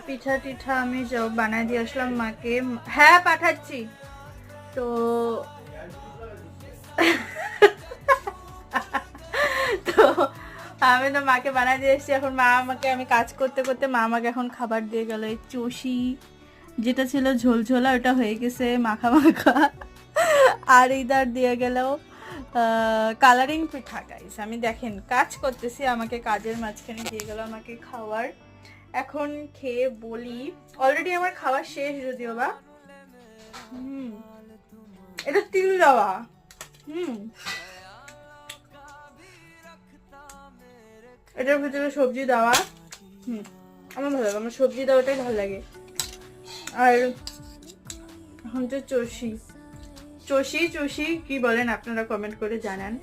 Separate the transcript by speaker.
Speaker 1: পিঠা টিঠা আমি বানাই দিয়ে আসলাম মাকে। হ্যাঁ পাঠাচ্ছি। তো তো আমি তো মাকে বানাই দিয়ে এসেছি, এখন মা আমাকে, আমি কাজ করতে করতে মা আমাকে এখন খাবার দিয়ে গেল। এই চষি যেটা ছিল ঝোলঝোলা ওটা হয়ে গেছে মাখা মাখা। আর ইদার দিয়ে গেল কালারিং পিঠা। গাইস আমি দেখেন কাজ করতেছি, আমাকে কাজের মাঝখানে দিয়ে গেল আমাকে খাওয়ার। এখন খেয়ে বলি, অলরেডি আমার খাওয়া শেষ যদিও বা। এটা তিল দেওয়া। এটার ভিতরে সবজি দেওয়া। আমার ভালো লাগে, আমার সবজি দেওয়াটাই ভালো লাগে। আর এখন তো চষি চষি চষি কি বলেন আপনারা কমেন্ট করে জানান।